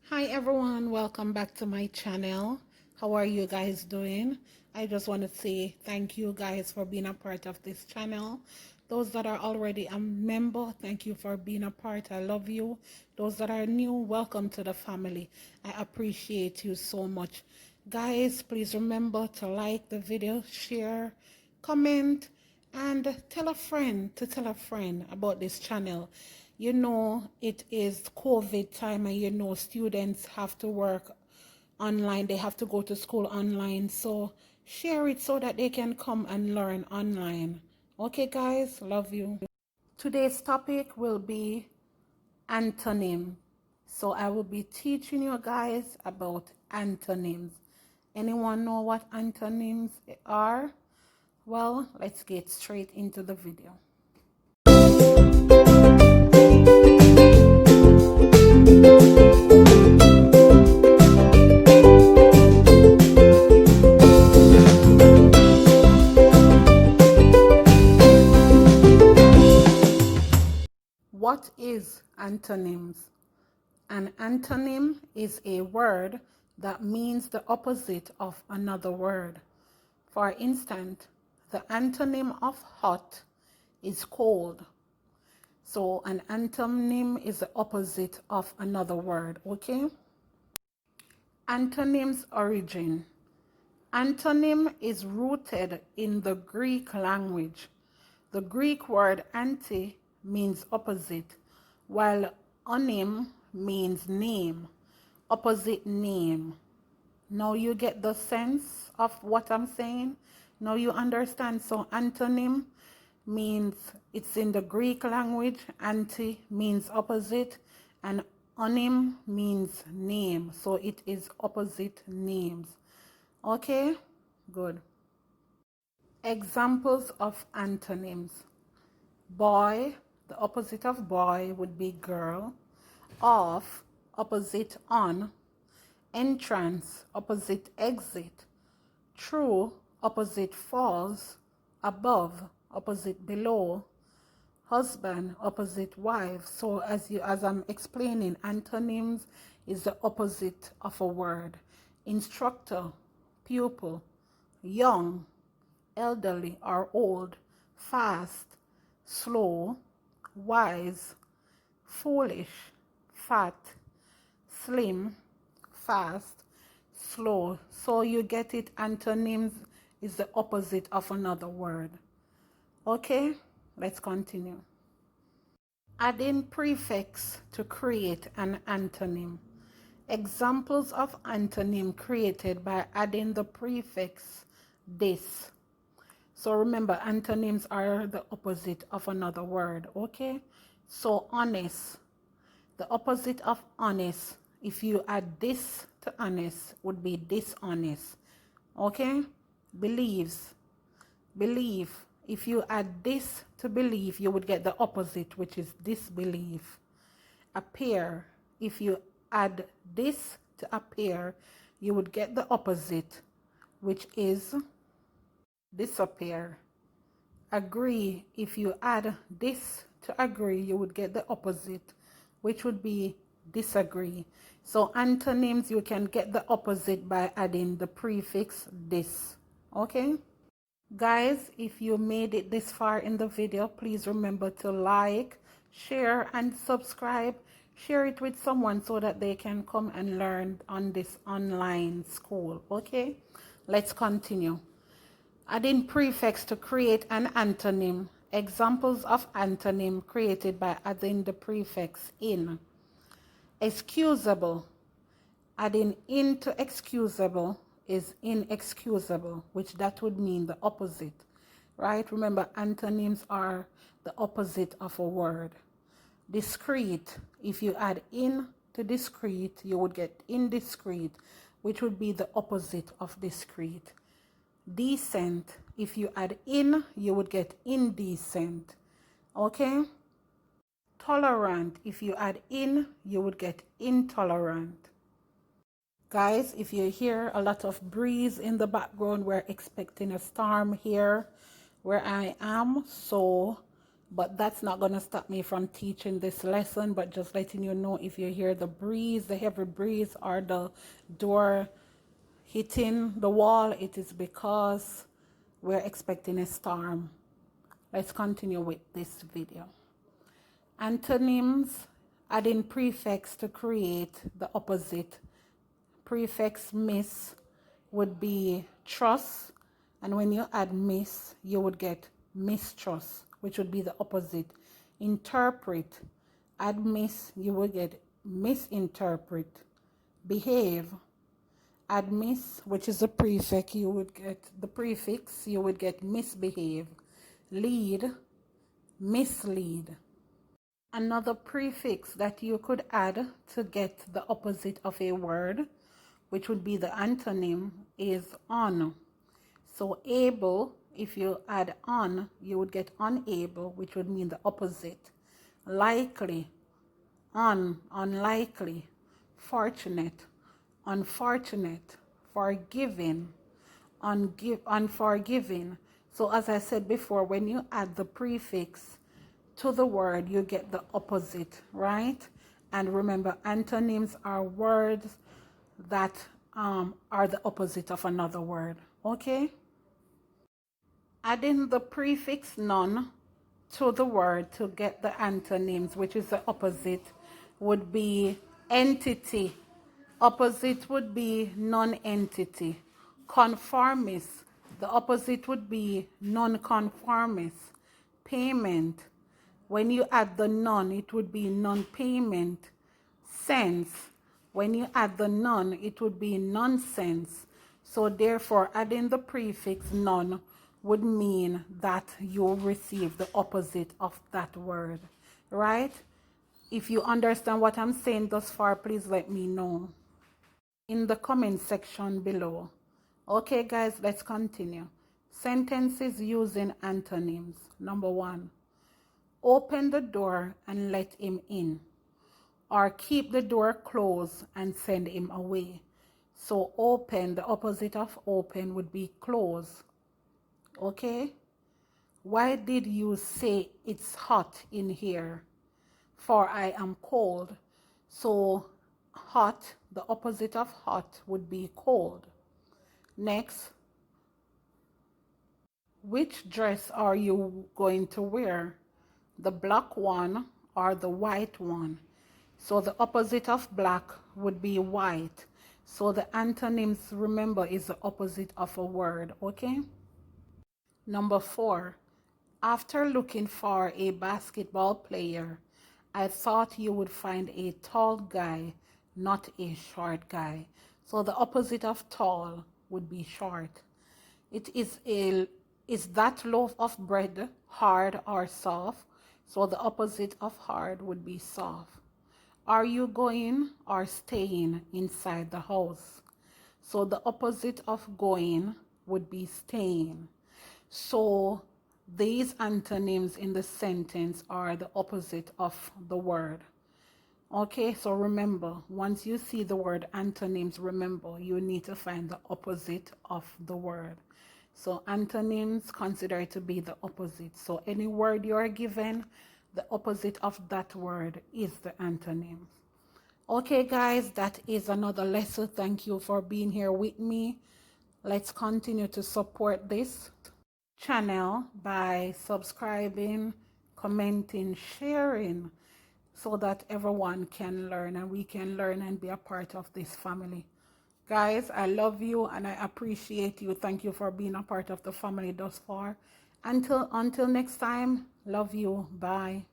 Hi everyone, welcome back to my channel. How are you guys doing? I just want to say thank you guys for being a part of this channel. Those that are already a member, thank you for being a part. I love you. Those that are new, welcome to the family. I appreciate you so much. Guys, please remember to like the video, share, comment, and tell a friend to tell a friend about this channel. You know, it is COVID time, and you know students have to work online. They have to go to school online. So share it so that they can come and learn online. Okay, guys, love you. Today's topic will be antonym. So I will be teaching you guys about antonyms. Anyone know what antonyms are? Well, let's get straight into the video. What is antonyms? An antonym is a word that means the opposite of another word. For instance, the antonym of hot is cold. So an antonym is the opposite of another word, okay? Antonyms origin. Antonym is rooted in the Greek language. The Greek word anti means opposite, while onym means name, opposite name. Now you get the sense of what I'm saying? Now you understand. So antonym means it's in the Greek language. Anti means opposite, and onym means name. So it is opposite names. Okay, good. Examples of antonyms. Boy, the opposite of boy would be girl. Off, opposite on. Entrance, opposite exit. True, opposite false. Above, opposite below. Husband, opposite wife. So as I'm explaining, antonyms is the opposite of a word. Instructor, pupil. Young, elderly or old. Fast, slow. Wise, foolish. Fat, slim, fast, slow. So you get it, antonyms is the opposite of another word. Okay, let's continue. Adding prefix to create an antonym. Examples of antonym created by adding the prefix this. So remember, antonyms are the opposite of another word, okay? So honest, the opposite of honest, if you add this to honest, would be dishonest, okay? Believes, believe. If you add this to believe, you would get the opposite, which is disbelief. Appear, if you add this to appear, you would get the opposite, which is disappear. Agree, if you add this to agree, you would get the opposite, which would be disagree. So antonyms, you can get the opposite by adding the prefix this. Okay? Guys, if you made it this far in the video, please remember to like, share, and subscribe. Share it with someone so that they can come and learn on this online school. Okay? Let's continue. Adding prefix to create an antonym. Examples of antonym created by adding the prefix in. Excusable. Adding in to excusable is inexcusable, which that would mean the opposite, right? Remember, antonyms are the opposite of a word. Discreet. If you add in to discreet, you would get indiscreet, which would be the opposite of discreet. Decent, if you add in, you would get indecent. Okay? Tolerant, if you add in, you would get intolerant. Guys, if you hear a lot of breeze in the background, we're expecting a storm here where I am. So But that's not going to stop me from teaching this lesson, but just letting you know, if you hear the breeze, the heavy breeze, or the door hitting the wall, it is because we're expecting a storm. Let's continue with this video. Antonyms: adding prefix to create the opposite. Prefix miss would be trust, and when you add miss, you would get mistrust, which would be the opposite. Interpret: add miss, you would get misinterpret. Behave: add miss, which is a prefix, you would get misbehave. Lead: mislead. Another prefix that you could add to get the opposite of a word, which would be the antonym, is on. So able, if you add on, you would get unable, which would mean the opposite. Likely: unlikely. Fortunate: unfortunate. Forgiving: unforgiving. So as I said before, when you add the prefix to the word, you get the opposite, right? And remember, antonyms are words that are the opposite of another word, okay? Adding the prefix non to the word to get the antonyms, which is the opposite, would be entity. Opposite would be non-entity. Conformist: the opposite would be non-conformist. Payment: when you add the non, it would be non-payment. Sense: when you add the non, it would be nonsense. So therefore, adding the prefix non would mean that you will receive the opposite of that word, right? If you understand what I'm saying thus far, please let me know in the comment section below. Okay, guys, let's continue. Sentences using antonyms. Number 1, open the door and let him in, or keep the door closed and send him away. So open, the opposite of open would be close. Okay? Why did you say it's hot in here? For I am cold. So hot, the opposite of hot would be cold. Next, which dress are you going to wear? The black one or the white one? So the opposite of black would be white. So the antonyms, remember, is the opposite of a word, okay? Number 4, after looking for a basketball player, I thought you would find a tall guy, not a short guy. So the opposite of tall would be short. Is that loaf of bread hard or soft? So the opposite of hard would be soft. Are you going or staying inside the house? So the opposite of going would be staying. So these antonyms in the sentence are the opposite of the word. Okay, so remember, once you see the word antonyms, remember, you need to find the opposite of the word. So antonyms, consider it to be the opposite. So any word you are given, the opposite of that word is the antonym. Okay, guys, that is another lesson. Thank you for being here with me. Let's continue to support this channel by subscribing, commenting, sharing, so that everyone can learn and we can learn and be a part of this family. Guys, I love you and I appreciate you. Thank you for being a part of the family thus far. Until next time, love you. Bye.